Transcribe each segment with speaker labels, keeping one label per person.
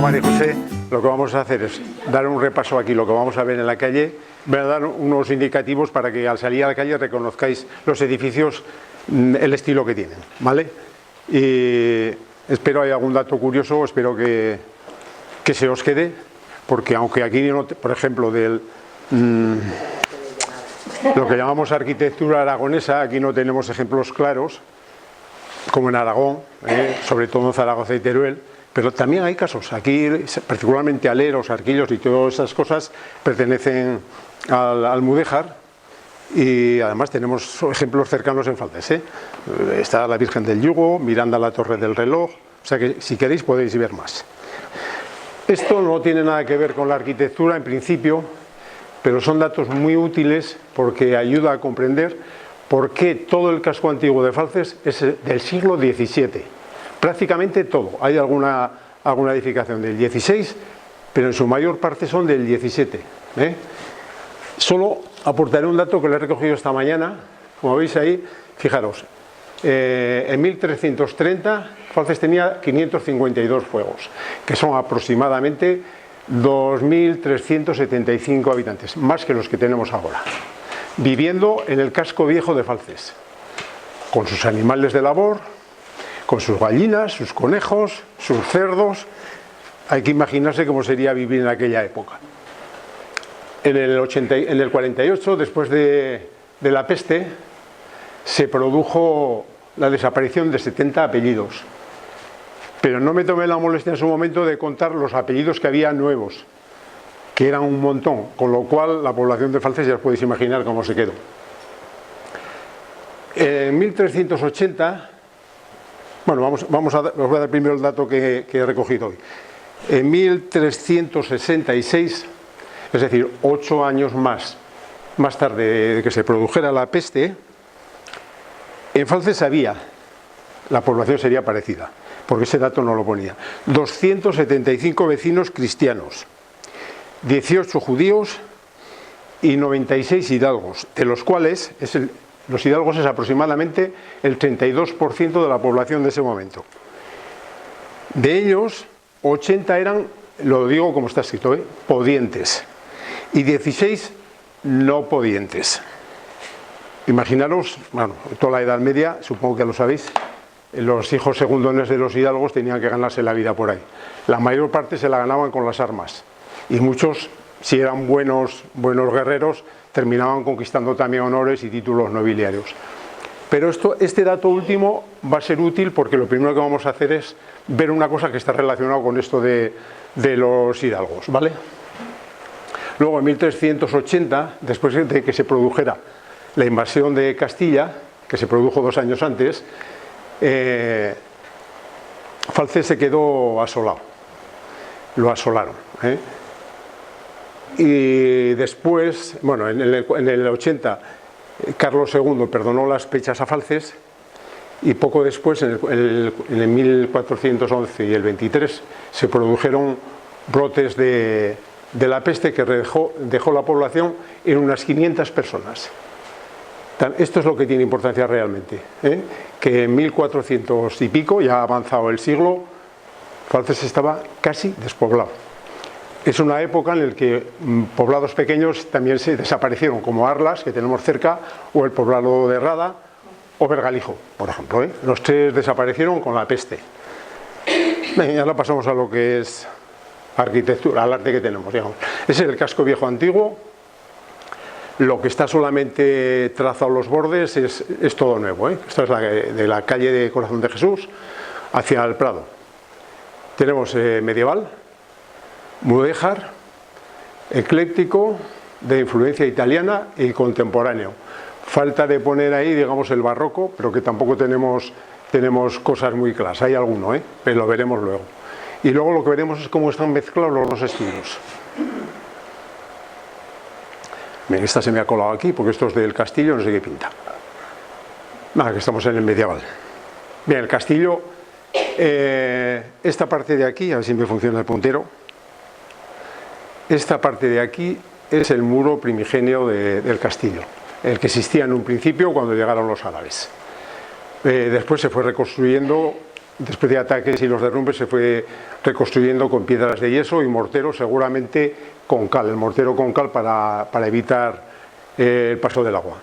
Speaker 1: dicho María José, lo que vamos a hacer es dar un repaso aquí, lo que vamos a ver en la calle. Voy a dar unos indicativos para que al salir a la calle reconozcáis los edificios, el estilo que tienen, ¿vale? Y espero hay algún dato curioso, espero que se os quede, porque aunque aquí, por ejemplo, lo que llamamos arquitectura aragonesa, aquí no tenemos ejemplos claros, como en Aragón, sobre todo en Zaragoza y Teruel, pero también hay casos. Aquí, particularmente Aleros, Arquillos y todas esas cosas pertenecen al Mudéjar, y además tenemos ejemplos cercanos en Falces. Está la Virgen del Yugo, Miranda la Torre del Reloj, o sea que si queréis podéis ver más. Esto no tiene nada que ver con la arquitectura en principio, pero son datos muy útiles porque ayuda a comprender por qué todo el casco antiguo de Falces es del siglo XVII. Prácticamente todo. Hay alguna edificación del XVI, pero en su mayor parte son del XVII. Solo aportaré un dato que le he recogido esta mañana. Como veis ahí, fijaros, en 1330 Falces tenía 552 fuegos, que son aproximadamente 2.375 habitantes, más que los que tenemos ahora, viviendo en el casco viejo de Falces, con sus animales de labor, con sus gallinas, sus conejos, sus cerdos. Hay que imaginarse cómo sería vivir en aquella época. En el 48, después de la peste, se produjo la desaparición de 70 apellidos. Pero no me tomé la molestia en su momento de contar los apellidos que había nuevos, que eran un montón, con lo cual la población de Falces ya os podéis imaginar cómo se quedó. En 1380, bueno, os voy a dar primero el dato que he recogido hoy. En 1366, es decir, 8 años más tarde de que se produjera la peste, en Falces la población sería parecida, porque ese dato no lo ponía. 275 vecinos cristianos, 18 judíos y 96 hidalgos, de los cuales los hidalgos es aproximadamente el 32% de la población de ese momento. De ellos, 80 eran, lo digo como está escrito, podientes, y 16 no podientes. Imaginaros, bueno, toda la Edad Media, supongo que ya lo sabéis, los hijos segundones de los hidalgos tenían que ganarse la vida por ahí. La mayor parte se la ganaban con las armas, y muchos, si eran buenos guerreros, terminaban conquistando también honores y títulos nobiliarios. Pero este dato último va a ser útil porque lo primero que vamos a hacer es ver una cosa que está relacionada con esto de los hidalgos, ¿vale? Luego, en 1380, después de que se produjera la invasión de Castilla, que se produjo 2 años antes, Falces se quedó asolado, lo asolaron. Y después, bueno, en el 80, Carlos II perdonó las pechas a Falces, y poco después, en el 1411 y el 23, se produjeron brotes de la peste que dejó la población en unas 500 personas. Esto es lo que tiene importancia realmente, que en 1400 y pico, ya ha avanzado el siglo, Falces estaba casi despoblado. Es una época en la que poblados pequeños también se desaparecieron, como Arlas, que tenemos cerca, o el poblado de Rada, o Bergalijo, por ejemplo. Los 3 desaparecieron con la peste. Ya ahora pasamos a lo que es arquitectura, al arte que tenemos, digamos. Ese es el casco viejo antiguo. Lo que está solamente trazado los bordes es todo nuevo. Esto es de la calle de Corazón de Jesús hacia el Prado. Tenemos medieval, mudéjar, ecléctico, de influencia italiana y contemporáneo. Falta de poner ahí, digamos, el barroco, pero que tampoco tenemos cosas muy claras. Hay alguno, pero lo veremos luego. Y luego lo que veremos es cómo están mezclados los 2 estilos. Bien, esta se me ha colado aquí porque esto es del castillo, no sé qué pinta. Nada, que estamos en el medieval. Bien, el castillo, esta parte de aquí, a ver si me funciona el puntero. Esta parte de aquí es el muro primigenio del castillo, el que existía en un principio cuando llegaron los árabes. Después se fue reconstruyendo después de ataques y los derrumbes se fue reconstruyendo con piedras de yeso y mortero, seguramente con cal, el mortero con cal para evitar el paso del agua.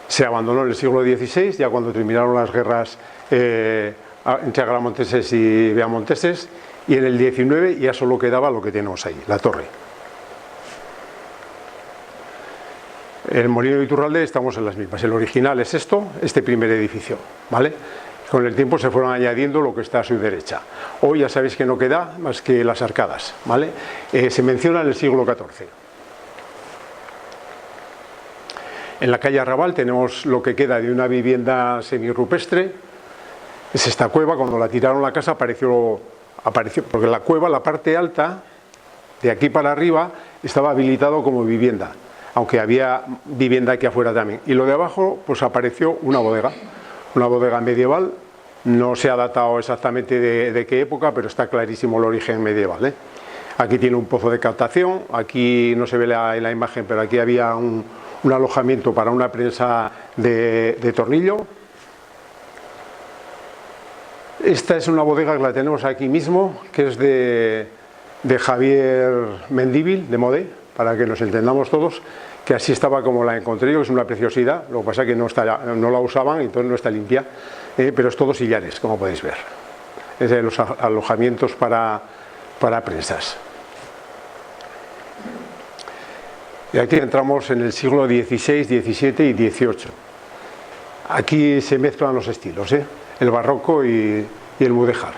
Speaker 1: Se abandonó en el siglo XVI, ya cuando terminaron las guerras entre agramonteses y beamonteses, y en el XIX ya solo quedaba lo que tenemos ahí, la torre. El molino de Iturralde estamos en las mismas. El original es este primer edificio, ¿vale? Con el tiempo se fueron añadiendo lo que está a su derecha. Hoy ya sabéis que no queda más que las arcadas, ¿vale? Se menciona en el siglo XIV. En la calle Arrabal tenemos lo que queda de una vivienda semirrupestre. Es esta cueva. Cuando la tiraron la casa apareció, porque la cueva, la parte alta, de aquí para arriba, estaba habilitado como vivienda, aunque había vivienda aquí afuera también. Y lo de abajo, pues apareció una bodega medieval. No se ha datado exactamente de qué época, pero está clarísimo el origen medieval, ¿eh? Aquí tiene un pozo de captación, aquí no se ve en la imagen, pero aquí había un alojamiento para una prensa de tornillo. Esta es una bodega que la tenemos aquí mismo, que es de Javier Mendívil, de Modé, para que nos entendamos todos, que así estaba como la encontré yo, que es una preciosidad. Lo que pasa es que no la usaban, entonces no está limpia, pero es todo sillares, como podéis ver. Es de los alojamientos para prensas. Y aquí entramos en el siglo XVI, XVII y XVIII. Aquí se mezclan los estilos, el barroco y el mudéjar.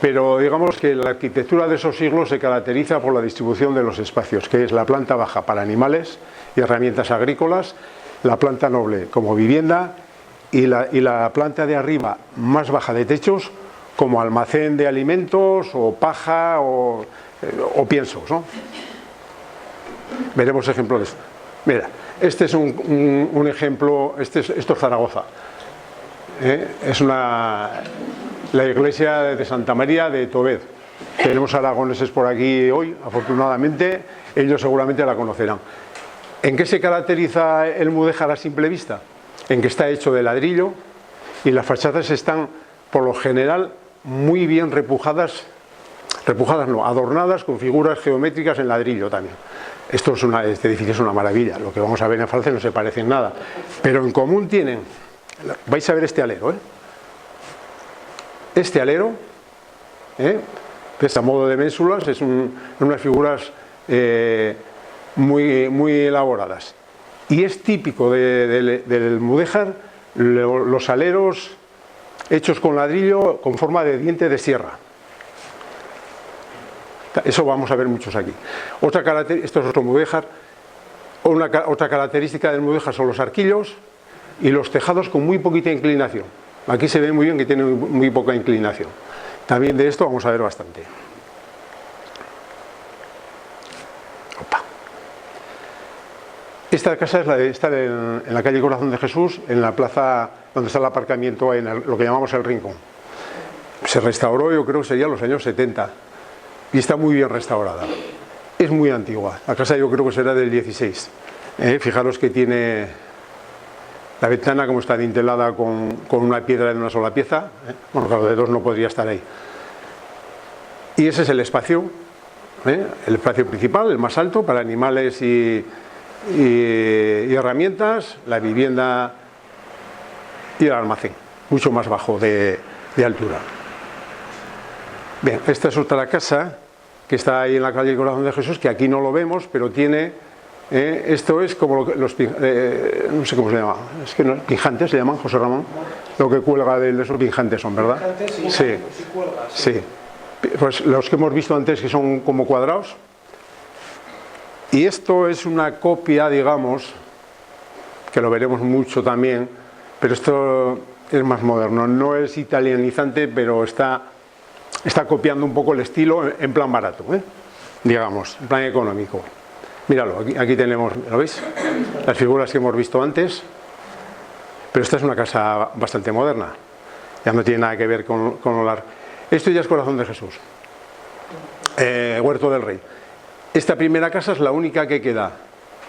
Speaker 1: Pero digamos que la arquitectura de esos siglos se caracteriza por la distribución de los espacios, que es la planta baja para animales y herramientas agrícolas, la planta noble como vivienda y la planta de arriba más baja de techos como almacén de alimentos o paja o piensos, ¿no? Veremos ejemplos de esto. Mira, este es un ejemplo, esto es Zaragoza. Es la iglesia de Santa María de Tobed. Tenemos aragoneses por aquí hoy, afortunadamente, ellos seguramente la conocerán. ¿En qué se caracteriza el mudéjar a simple vista? En que está hecho de ladrillo y las fachadas están, por lo general, muy bien adornadas con figuras geométricas en ladrillo también. Este edificio es una maravilla. Lo que vamos a ver en Francia no se parece en nada, pero en común tienen, vais a ver este alero, este alero, a modo de ménsulas, es unas figuras muy elaboradas, y es típico del mudéjar los aleros hechos con ladrillo con forma de diente de sierra. Eso vamos a ver muchos aquí. Esto es otro mudéjar. Otra característica del mudéjar son los arquillos y los tejados con muy poquita inclinación. Aquí se ve muy bien que tiene muy poca inclinación. También de esto vamos a ver bastante. Opa. Esta casa es la de estar en la calle Corazón de Jesús, en la plaza donde está el aparcamiento, en lo que llamamos el Rincón. Se restauró, yo creo que sería los años 70. Y está muy bien restaurada. Es muy antigua. La casa yo creo que será del 16. Fijaros que tiene la ventana como está dintelada con una piedra de una sola pieza. Bueno, claro, de dos no podría estar ahí. Y ese es el espacio principal, el más alto, para animales y herramientas, la vivienda y el almacén, mucho más bajo de altura. Bien, esta es otra casa que está ahí en la calle Corazón de Jesús, que aquí no lo vemos, pero tiene, esto es como no sé cómo se llama, es que no, pinjantes se llaman, José Ramón, lo que cuelga de esos pinjantes son, ¿verdad? Sí, sí. Pues los que hemos visto antes, que son como cuadrados, y esto es una copia, digamos, que lo veremos mucho también, pero esto es más moderno, no es italianizante, pero está copiando un poco el estilo en plan barato, digamos, en plan económico. Míralo, aquí tenemos, ¿lo veis? Las figuras que hemos visto antes, pero esta es una casa bastante moderna, ya no tiene nada que ver con esto ya es Corazón de Jesús, Huerto del Rey. Esta primera casa es la única que queda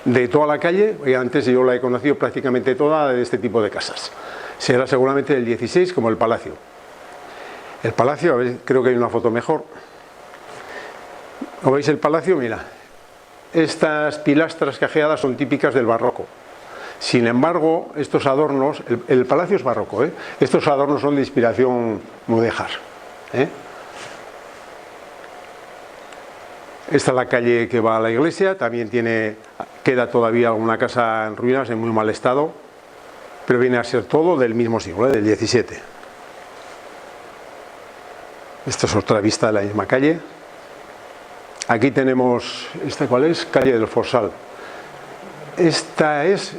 Speaker 1: de toda la calle, y antes yo la he conocido prácticamente toda de este tipo de casas. Será seguramente del 16 como el Palacio. El palacio, a ver, creo que hay una foto mejor. ¿Lo veis el palacio? Mira, estas pilastras cajeadas son típicas del barroco. Sin embargo, estos adornos, el palacio es barroco, ¿eh? Estos adornos son de inspiración mudéjar, ¿eh? Esta es la calle que va a la iglesia, también queda todavía alguna casa en ruinas, en muy mal estado, pero viene a ser todo del mismo siglo, del XVII. Esta es otra vista de la misma calle. Aquí tenemos, ¿esta cuál es? Calle del Forsal. Esta es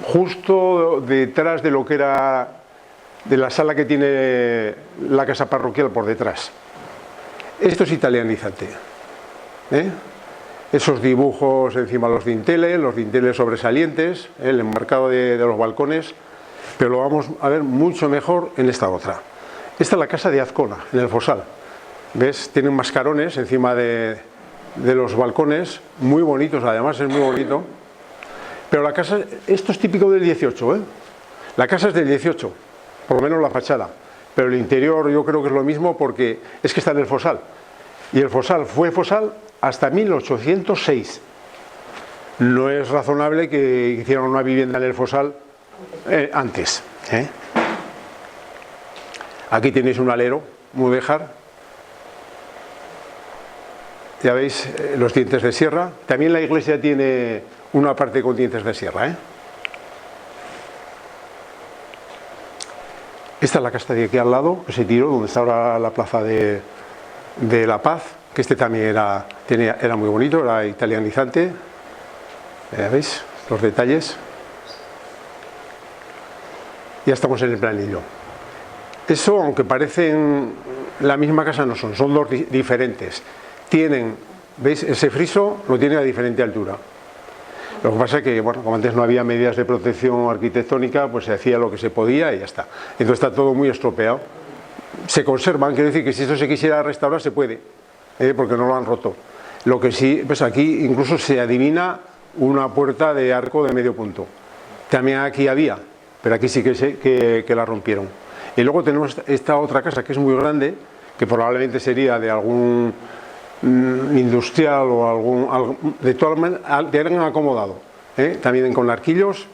Speaker 1: justo detrás de lo que era, de la sala que tiene la casa parroquial por detrás. Esto es italianizante, ¿eh? Esos dibujos encima de los dinteles sobresalientes, el enmarcado de los balcones, pero lo vamos a ver mucho mejor en esta otra. Esta es la casa de Azcona, en el Forsal. ¿Ves? Tienen mascarones encima de los balcones, muy bonitos, además es muy bonito. Pero la casa, esto es típico del 18, ¿eh? La casa es del 18, por lo menos la fachada. Pero el interior yo creo que es lo mismo porque es que está en el Forsal. Y el Forsal fue Forsal hasta 1806. No es razonable que hicieran una vivienda en el Forsal antes, ¿eh? Aquí tenéis un alero mudéjar. Ya veis los dientes de sierra. También la iglesia tiene una parte con dientes de sierra, ¿eh? Esta es la casa de aquí al lado, ese tiro, donde está ahora la plaza de La Paz, que este también era muy bonito, era italianizante. Ya veis los detalles. Ya estamos en el planillo. Eso, aunque parecen la misma casa, no son dos diferentes. Tienen, ¿veis? Ese friso lo tiene a diferente altura. Lo que pasa es que, bueno, como antes no había medidas de protección arquitectónica, pues se hacía lo que se podía y ya está. Entonces está todo muy estropeado. Se conservan, quiere decir que si esto se quisiera restaurar se puede, porque no lo han roto. Lo que sí, pues aquí incluso se adivina una puerta de arco de medio punto. También aquí había, pero aquí sí que la rompieron. Y luego tenemos esta otra casa que es muy grande, que probablemente sería de algún industrial o de alguien acomodado, también con arquillos.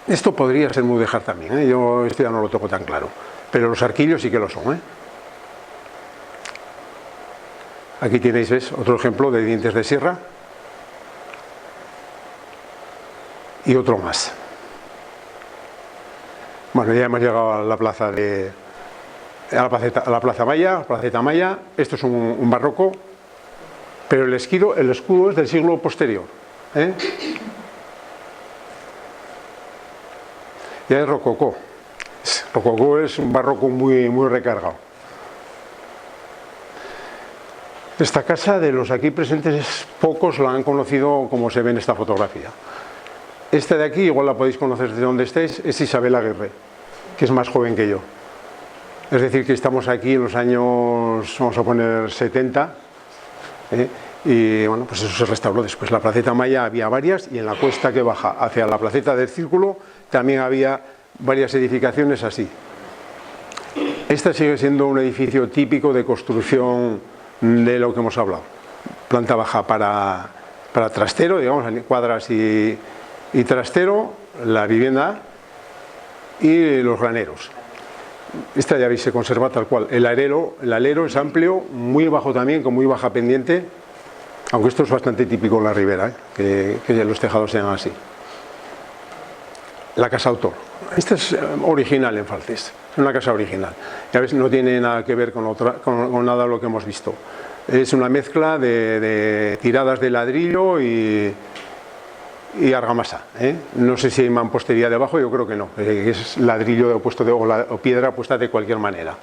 Speaker 1: Esto podría ser mudéjar también, yo esto ya no lo tengo tan claro, pero los arquillos sí que lo son, Aquí tenéis, ¿ves? Otro ejemplo de dientes de sierra y otro más. Bueno, ya hemos llegado a la plaza a la Plaza Maya, Placeta Maya. Esto es un barroco, pero el escudo es del siglo posterior, Ya es rococó. Rococó es un barroco muy, muy recargado. Esta casa, de los aquí presentes, pocos la han conocido como se ve en esta fotografía. Esta de aquí, igual la podéis conocer de donde estéis, es Isabel Aguirre, que es más joven que yo. Es decir, que estamos aquí en los años, vamos a poner 70, y bueno, pues eso se restauró después. La Placeta Maya había varias, y en la cuesta que baja hacia la Placeta del Círculo también había varias edificaciones así. Esta sigue siendo un edificio típico de construcción de lo que hemos hablado. Planta baja para trastero, digamos, cuadras y trastero, la vivienda y los graneros. Esta ya veis se conserva tal cual. El alero es amplio, muy bajo también, con muy baja pendiente, aunque esto es bastante típico en la ribera, que los tejados sean así. La casa autor. Esta es original en Falces, es una casa original. Ya ves, no tiene nada que ver con nada de lo que hemos visto. Es una mezcla de tiradas de ladrillo y argamasa, No sé si hay mampostería debajo, yo creo que no, es ladrillo puesto o piedra puesta de cualquier manera.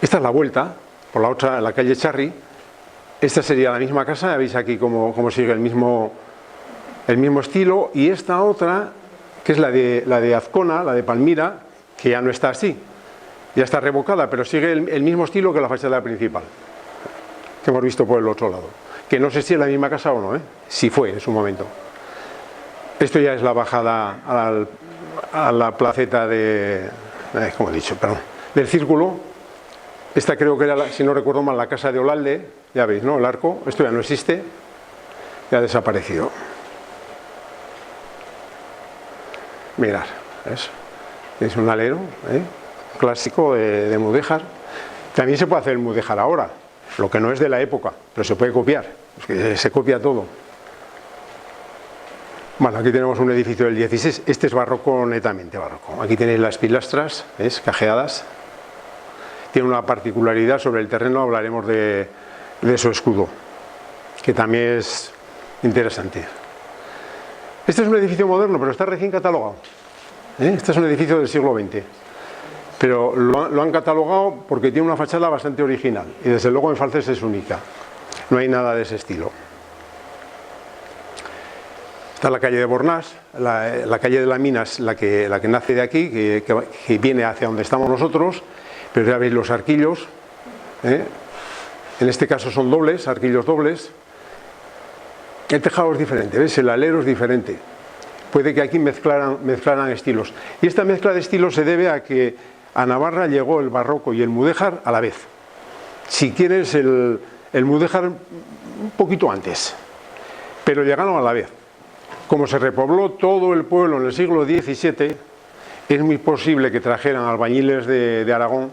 Speaker 1: Esta es la vuelta, por la otra, la calle Charri. Esta sería la misma casa, veis aquí cómo sigue el mismo estilo, y esta otra, que es la de Azcona, la de Palmira, que ya no está así, ya está revocada, pero sigue el mismo estilo que la fachada principal, que hemos visto por el otro lado. Que no sé si es la misma casa o no, si fue en su momento. Esto ya es la bajada a la placeta de, como he dicho, perdón, del Círculo. Esta creo que era, si no recuerdo mal, la casa de Olalde. Ya veis, ¿no? El arco. Esto ya no existe. Ya ha desaparecido. Mirad, ¿ves? Es un alero, clásico de mudéjar. También se puede hacer el mudéjar ahora, lo que no es de la época, pero se puede copiar. Es que se copia todo. Bueno, aquí tenemos un edificio del 16. Este es barroco, netamente barroco. Aquí tenéis las pilastras, ¿ves? Cajeadas. Tiene una particularidad sobre el terreno, hablaremos de su escudo, que también es interesante. Este es un edificio moderno, pero está recién catalogado. Este es un edificio del siglo XX, pero lo han catalogado porque tiene una fachada bastante original y desde luego en Falces es única. No hay nada de ese estilo. Está la calle de Bornás, la calle de la Mina es la que nace de aquí, que viene hacia donde estamos nosotros, pero ya veis los arquillos, en este caso son dobles, arquillos dobles. El tejado es diferente, ¿ves? El alero es diferente. Puede que aquí mezclaran estilos. Y esta mezcla de estilos se debe a que a Navarra llegó el barroco y el mudéjar a la vez. Si quieres, el mudéjar un poquito antes, pero llegaron a la vez. Como se repobló todo el pueblo en el siglo XVII, es muy posible que trajeran albañiles de Aragón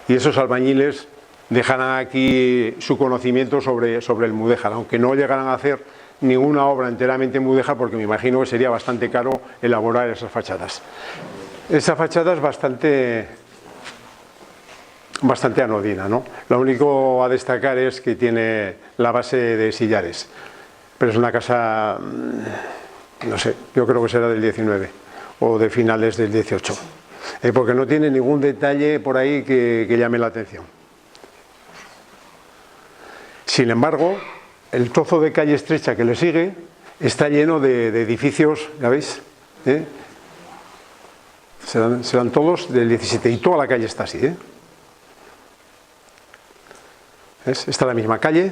Speaker 1: y esos albañiles dejaran aquí su conocimiento sobre el mudéjar, aunque no llegaran a hacer ninguna obra enteramente mudéjar, porque me imagino que sería bastante caro elaborar esas fachadas. Esa fachada es bastante anodina, ¿no? Lo único a destacar es que tiene la base de sillares, pero es una casa, no sé, yo creo que será del 19 o de finales del 18, porque no tiene ningún detalle por ahí que llame la atención. Sin embargo, el trozo de calle estrecha que le sigue está lleno de edificios, ¿ya veis? Serán todos del 17 y toda la calle está así, ¿Ves? Está la misma calle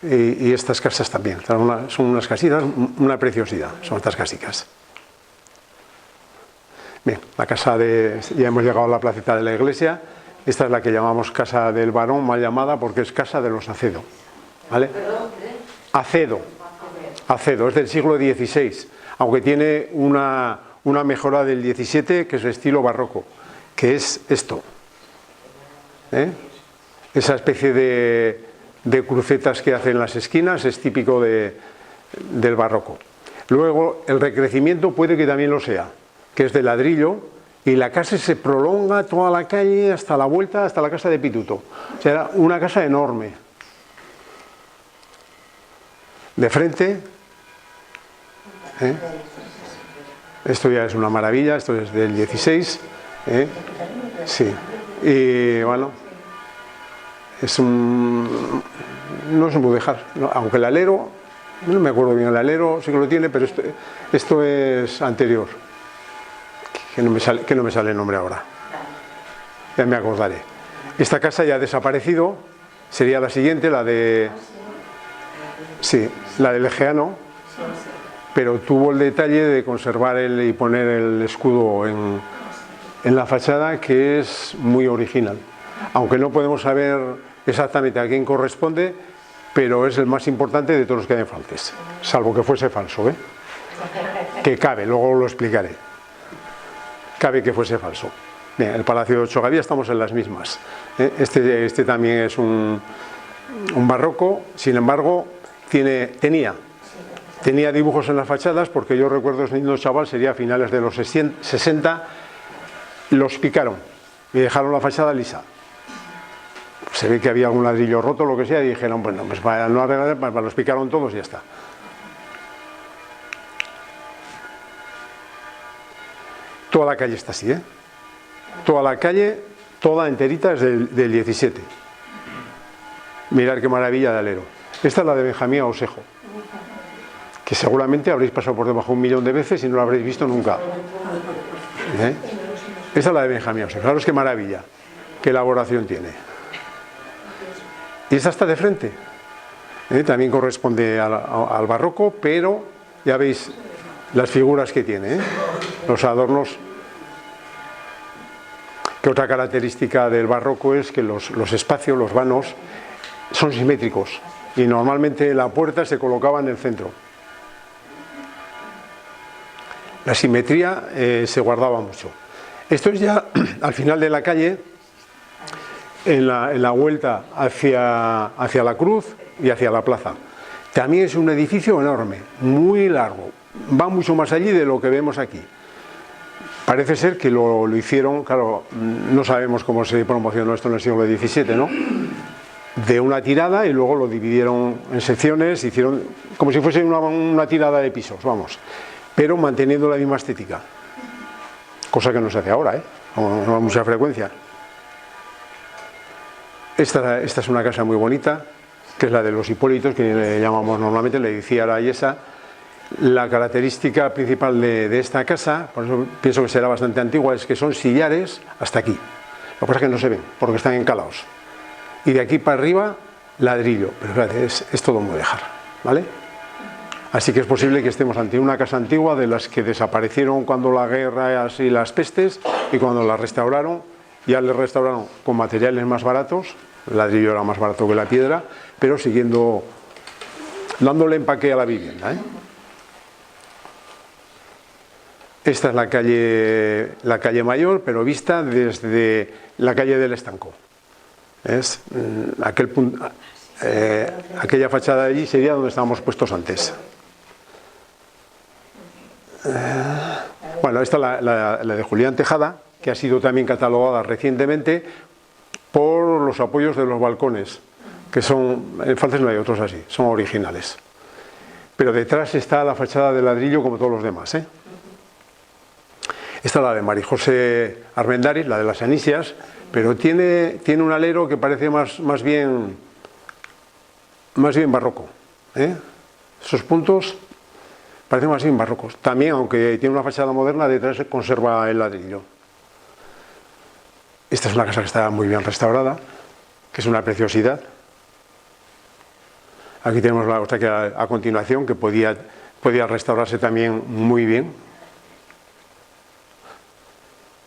Speaker 1: y estas casas también. Son unas casitas, una preciosidad, son estas casicas. Bien, la casa ya hemos llegado a la placeta de la iglesia. Esta es la que llamamos Casa del Barón, mal llamada porque es Casa de los Acedo, ¿vale? Acedo, es del siglo XVI, aunque tiene una mejora del XVII, que es el estilo barroco, que es esto, esa especie de crucetas que hacen en las esquinas es típico del barroco. Luego el recrecimiento puede que también lo sea, que es de ladrillo, y la casa se prolonga toda la calle hasta la vuelta, hasta la casa de Pituto. O sea, era una casa enorme. De frente, esto ya es una maravilla, esto es del 16, sí, y bueno, no es un mudéjar, no, aunque el alero, no me acuerdo bien, el alero sí que lo tiene, pero esto es anterior. Que no me sale el nombre ahora, ya me acordaré. Esta casa ya ha desaparecido, sería la siguiente, la del Egeano, pero tuvo el detalle de conservar y poner el escudo en la fachada, que es muy original, aunque no podemos saber exactamente a quién corresponde, pero es el más importante de todos los que hay en Falces, salvo que fuese falso, que cabe, luego lo explicaré. Cabe que fuese falso. Bien, el Palacio de Ochogavía estamos en las mismas. Este también es un barroco, sin embargo tenía dibujos en las fachadas, porque yo recuerdo siendo chaval, sería a finales de los 60, los picaron y dejaron la fachada lisa. Se ve que había algún ladrillo roto, lo que sea, y dijeron, bueno, pues para no arreglar, los picaron todos y ya está. Toda la calle está así, Toda la calle, toda enterita es del 17. Mirad qué maravilla de alero. Esta es la de Benjamín Ausejo, que seguramente habréis pasado por debajo 1.000.000 de veces y no la habréis visto nunca. Esta es la de Benjamín Ausejo. Fijaros qué maravilla, qué elaboración tiene. Y esta está de frente. También corresponde al barroco, pero ya veis las figuras que tiene, los adornos. Que otra característica del barroco es que los espacios, los vanos, son simétricos y normalmente la puerta se colocaba en el centro. La simetría se guardaba mucho. Esto es ya al final de la calle, en la vuelta hacia la cruz y hacia la plaza. También es un edificio enorme, muy largo, va mucho más allí de lo que vemos aquí. Parece ser que lo hicieron, claro, no sabemos cómo se promocionó esto en el siglo XVII, ¿no? De una tirada y luego lo dividieron en secciones, hicieron como si fuese una tirada de pisos, vamos, pero manteniendo la misma estética, cosa que no se hace ahora, no a mucha frecuencia. Esta es una casa muy bonita, que es la de los Hipólitos, que le llamamos normalmente, le decía la Yesa. La característica principal de esta casa, por eso pienso que será bastante antigua, es que son sillares hasta aquí. Lo que pasa es que no se ven, porque están encalados. Y de aquí para arriba, ladrillo. Pero fíjate, es todo mudéjar, ¿vale? Así que es posible que estemos ante una casa antigua de las que desaparecieron cuando la guerra y las pestes, y cuando la restauraron, ya le restauraron con materiales más baratos, el ladrillo era más barato que la piedra, pero siguiendo, dándole empaque a la vivienda, Esta es la calle Mayor, pero vista desde la calle del Estanco. Es aquella fachada de allí sería donde estábamos puestos antes. Bueno, esta es la de Julián Tejada, que ha sido también catalogada recientemente por los apoyos de los balcones, que son, en Falces no hay otros así, son originales. Pero detrás está la fachada de ladrillo como todos los demás, Esta es la de María José Armendáriz, la de las Anisias, pero tiene un alero que parece más bien barroco. Esos puntos parecen más bien barrocos. También, aunque tiene una fachada moderna, detrás se conserva el ladrillo. Esta es una casa que está muy bien restaurada, que es una preciosidad. Aquí tenemos la otra que a continuación, que podía restaurarse también muy bien.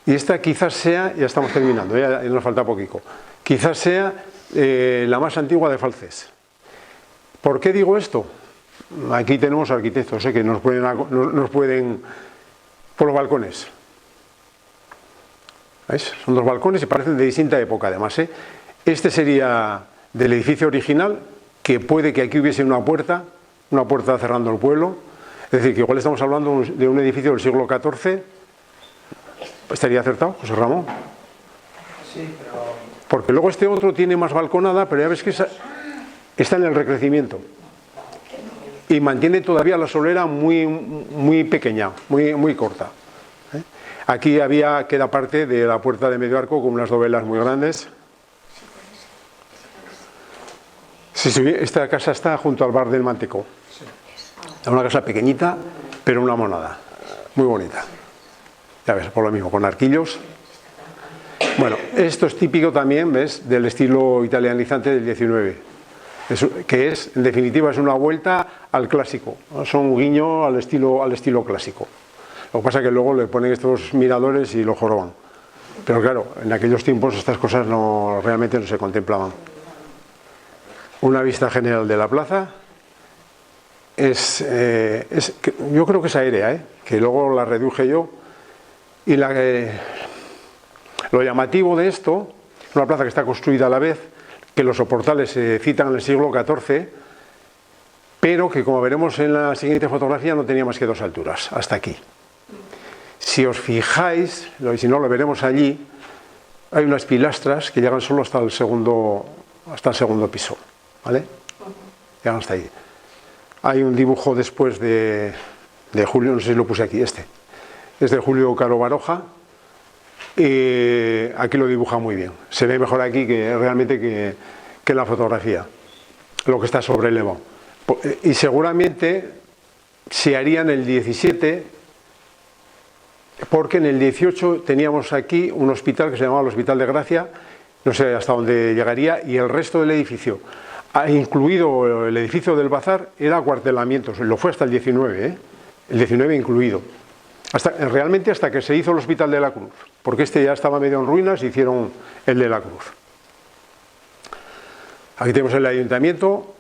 Speaker 1: Y esta quizás sea, ya estamos terminando, ya nos falta poquito, quizás sea la más antigua de Falces. ¿Por qué digo esto? Aquí tenemos arquitectos que nos pueden por los balcones. ¿Veis? Son dos balcones y parecen de distinta época además. Este sería del edificio original, que puede que aquí hubiese una puerta cerrando el pueblo. Es decir, que igual estamos hablando de un edificio del siglo XIV. ¿Estaría acertado, José Ramón?
Speaker 2: Sí, pero...
Speaker 1: Porque luego este otro tiene más balconada, pero ya ves que está en el recrecimiento. Y mantiene todavía la solera muy pequeña, muy corta. Aquí queda parte de la puerta de medio arco con unas dovelas muy grandes. Esta casa está junto al bar del Manteco. Es una casa pequeñita, pero una monada. Muy bonita. Ya ves, por lo mismo, con arquillos. Bueno, esto es típico también, ¿ves?, del estilo italianizante del 19, que es, en definitiva, es una vuelta al clásico, ¿no? Son un guiño al estilo clásico. Lo que pasa es que luego le ponen estos miradores y lo joroban. Pero claro, en aquellos tiempos estas cosas realmente no se contemplaban. Una vista general de la plaza. Yo creo que es aérea, que luego la reduje yo. Y lo llamativo de esto, una plaza que está construida a la vez, que los soportales se citan en el siglo XIV, pero que, como veremos en la siguiente fotografía, no tenía más que 2 alturas, hasta aquí. Si os fijáis, y si no lo veremos allí, hay unas pilastras que llegan solo hasta el segundo piso, ¿vale? Llegan hasta ahí. Hay un dibujo después de Julio, no sé si lo puse aquí, es de Julio Caro Baroja, y aquí lo dibuja muy bien. Se ve mejor aquí que realmente que en la fotografía, lo que está sobrelevado. Y seguramente se haría en el 17, porque en el 18 teníamos aquí un hospital que se llamaba el Hospital de Gracia, no sé hasta dónde llegaría, y el resto del edificio, ha incluido el edificio del bazar, era acuartelamientos, lo fue hasta el 19, el 19 incluido. Realmente hasta que se hizo el Hospital de la Cruz, porque este ya estaba medio en ruinas y hicieron el de la Cruz. Aquí tenemos el ayuntamiento,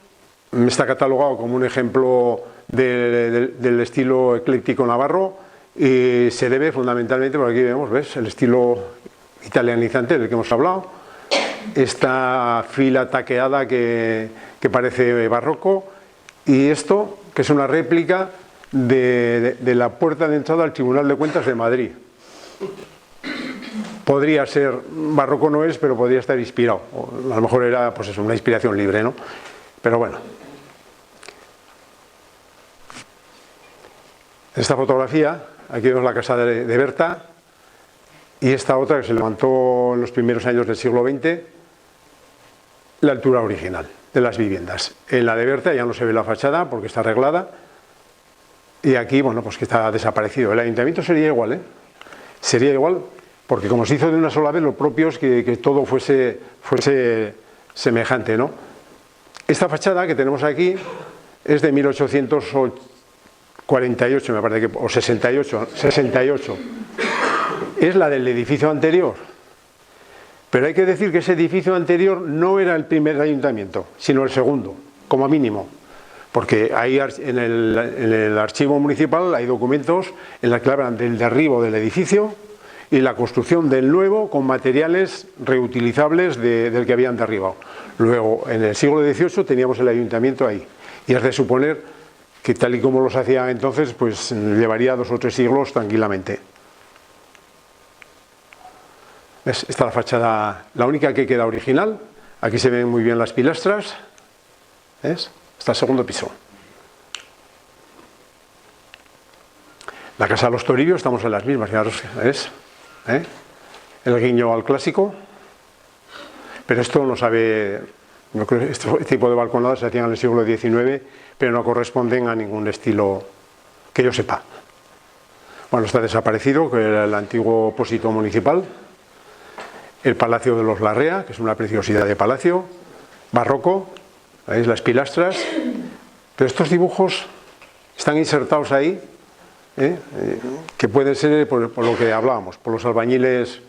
Speaker 1: está catalogado como un ejemplo del estilo ecléctico navarro y se debe fundamentalmente, por aquí vemos, ¿ves? El estilo italianizante del que hemos hablado. Esta fila taqueada que parece barroco, y esto que es una réplica de la puerta de entrada al Tribunal de Cuentas de Madrid. Podría ser, barroco no es, pero podría estar inspirado, o a lo mejor era pues eso, una inspiración libre, ¿no? Pero bueno. Esta fotografía, aquí vemos la casa de Berta, y esta otra que se levantó en los primeros años del siglo XX, la altura original de las viviendas. En la de Berta ya no se ve la fachada porque está arreglada, y aquí, bueno, pues que está desaparecido. El ayuntamiento sería igual, ¿eh? Sería igual, porque como se hizo de una sola vez, lo propio es que todo fuese semejante, ¿no? Esta fachada que tenemos aquí es de 1848, me parece que, o 68. Es la del edificio anterior. Pero hay que decir que ese edificio anterior no era el primer ayuntamiento, sino el segundo, como mínimo. Porque ahí en el archivo municipal hay documentos en la que hablan del derribo del edificio y la construcción del nuevo con materiales reutilizables del que habían derribado. Luego, en el siglo XVIII teníamos el ayuntamiento ahí. Y es de suponer que tal y como los hacía entonces, pues llevaría 2 o 3 siglos tranquilamente. Esta es la fachada, la única que queda original. Aquí se ven muy bien las pilastras. ¿Ves? Está el segundo piso. La casa de los Toribio, estamos en las mismas, ¿ves? El guiño al clásico. Pero esto no sabe, no creo, este tipo de balconadas se hacían en el siglo XIX, pero no corresponden a ningún estilo que yo sepa. Bueno, está desaparecido, que era el antiguo pósito municipal. El Palacio de los Larrea, que es una preciosidad de palacio, barroco, ¿veis? Las pilastras, pero estos dibujos están insertados ahí, que pueden ser por lo que hablábamos, por los albañiles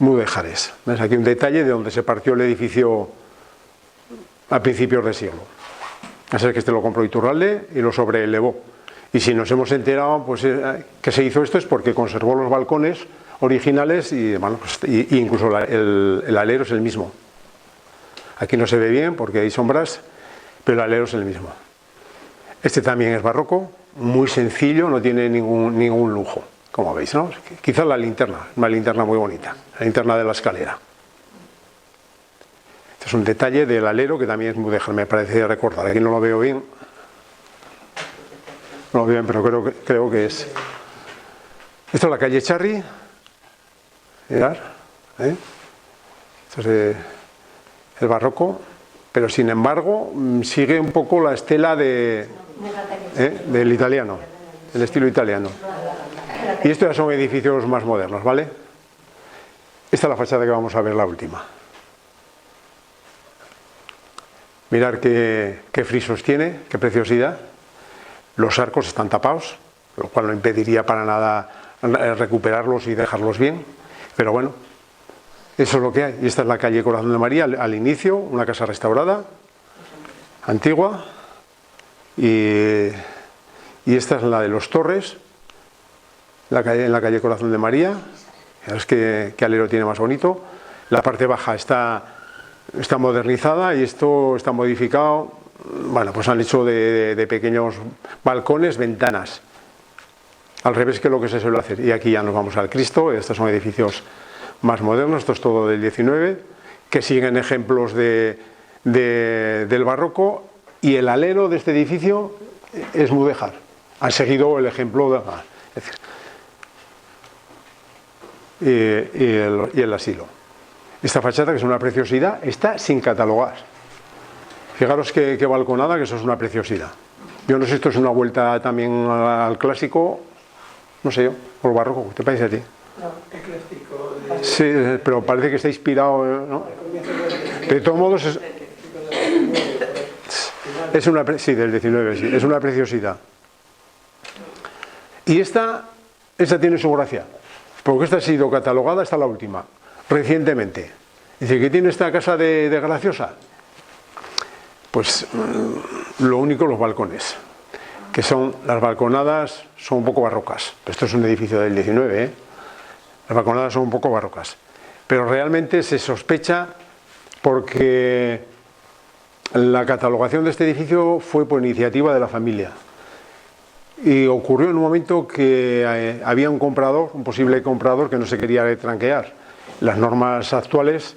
Speaker 1: mudéjares. ¿Ves? Aquí un detalle de donde se partió el edificio a principios del siglo. Es el que este lo compró Iturralde y lo sobreelevó. Y si nos hemos enterado pues, que se hizo esto es porque conservó los balcones originales y, bueno, pues, y incluso el alero es el mismo. Aquí no se ve bien porque hay sombras, pero el alero es el mismo. Este también es barroco, muy sencillo, no tiene ningún lujo, como veis, ¿no? Quizás la linterna, una linterna muy bonita, la linterna de la escalera. Este es un detalle del alero que también es muy mudéjar, me parece recordar. Aquí no lo veo bien. No lo veo bien, pero creo que es. Esto es la calle Charri. Mirad, Esto es el barroco, pero sin embargo sigue un poco la estela del italiano, el estilo italiano. Y estos ya son edificios más modernos, ¿vale? Esta es la fachada que vamos a ver, la última. Mirad qué frisos tiene, qué preciosidad. Los arcos están tapados, lo cual no impediría para nada recuperarlos y dejarlos bien. Pero bueno, eso es lo que hay. Y esta es la calle Corazón de María, al inicio, una casa restaurada, antigua. Y esta es la de los Torres, en la calle Corazón de María. Es que alero tiene más bonito. La parte baja está modernizada y esto está modificado. Bueno, pues han hecho de pequeños balcones, ventanas. Al revés que lo que se suele hacer. Y aquí ya nos vamos al Cristo. Estos son edificios más modernos. Esto es todo del 19, que siguen ejemplos del barroco. Y el alero de este edificio es mudéjar. Han seguido el ejemplo y el asilo. Esta fachada, que es una preciosidad, está sin catalogar. Fijaros qué balconada, que eso es una preciosidad. Yo no sé si esto es una vuelta también al clásico, no sé yo, o el barroco, ¿qué te parece a ti?
Speaker 2: No, ecléctico.
Speaker 1: Sí, pero parece que está inspirado, ¿no? De todos modos, Es una, sí, del 19, sí, es una preciosidad. Y esta tiene su gracia, porque esta ha sido catalogada, esta la última, recientemente. Dice, ¿qué tiene esta casa de graciosa? Pues lo único, los balcones, que son, las balconadas son un poco barrocas. Esto es un edificio del 19, ¿eh? Las balconadas son un poco barrocas. Pero realmente se sospecha porque la catalogación de este edificio fue por iniciativa de la familia. Y ocurrió en un momento que había un comprador, un posible comprador que no se quería retranquear. Las normas actuales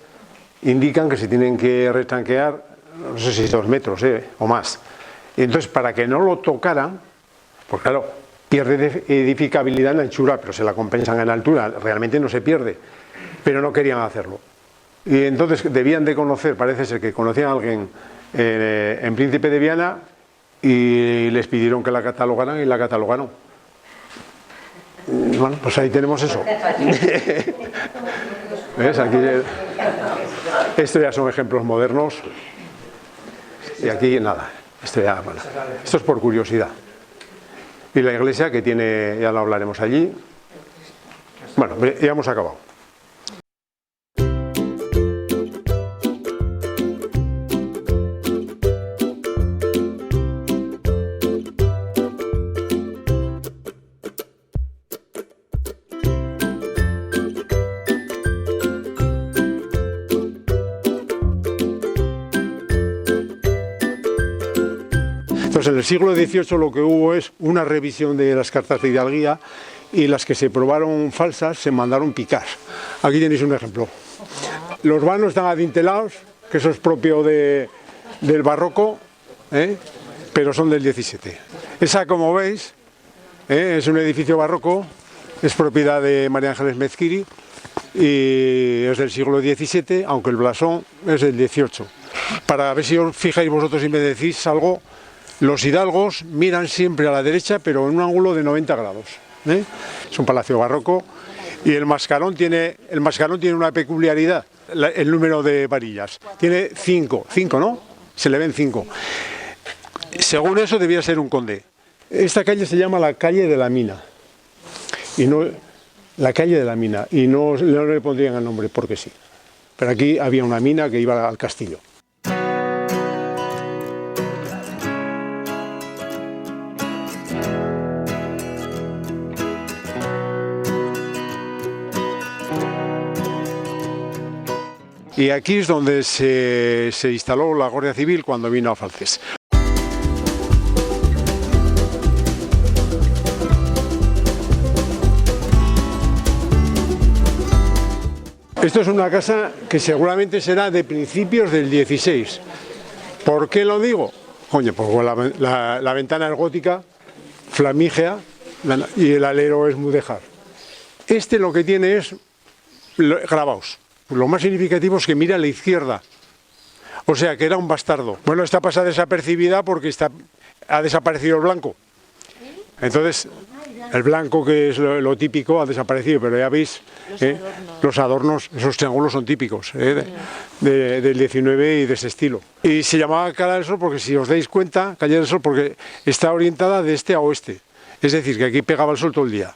Speaker 1: indican que se tienen que retranquear, no sé si 2 metros o más. Y entonces, para que no lo tocaran, pues claro, pierde edificabilidad en la anchura, pero se la compensan en altura, realmente no se pierde, pero no querían hacerlo. Y entonces debían de conocer, parece ser que conocían a alguien en Príncipe de Viana, y les pidieron que la catalogaran y la catalogaron. Bueno, pues ahí tenemos eso. ¿Ves? Aquí, estos ya son ejemplos modernos y aquí nada. Esto es por curiosidad. Y la iglesia que tiene, ya lo hablaremos allí. Bueno, ya hemos acabado. Entonces, en el siglo XVIII lo que hubo es una revisión de las cartas de hidalguía y las que se probaron falsas se mandaron picar. Aquí tenéis un ejemplo. Los vanos están adintelados, que eso es propio del barroco, pero son del XVII. Esa, como veis, es un edificio barroco, es propiedad de María Ángeles Mezquiri y es del siglo XVII, aunque el blasón es del XVIII. Para ver si os fijáis vosotros y me decís algo. Los hidalgos miran siempre a la derecha, pero en un ángulo de 90 grados. Es un palacio barroco y el mascarón tiene una peculiaridad, el número de varillas. Tiene 5, ¿no? Se le ven 5. Según eso debía ser un conde. Esta calle se llama la calle de la mina. Y no, la calle de la mina. Y no le pondrían el nombre porque sí. Pero aquí había una mina que iba al castillo. Y aquí es donde se instaló la Guardia Civil cuando vino a Falces. Esto es una casa que seguramente será de principios del 16. ¿Por qué lo digo? Coño, pues la ventana es gótica, flamígea, y el alero es mudéjar. Este lo que tiene es grabaos. Lo más significativo es que mira a la izquierda, o sea que era un bastardo. Bueno, esta pasa desapercibida porque ha desaparecido el blanco. Entonces, el blanco, que es lo típico, ha desaparecido, pero ya veis, los adornos, esos triángulos son típicos del 19 y de ese estilo. Y se llamaba Cara del Sol porque, si os dais cuenta, Calle del Sol, porque está orientada de este a oeste. Es decir, que aquí pegaba el sol todo el día.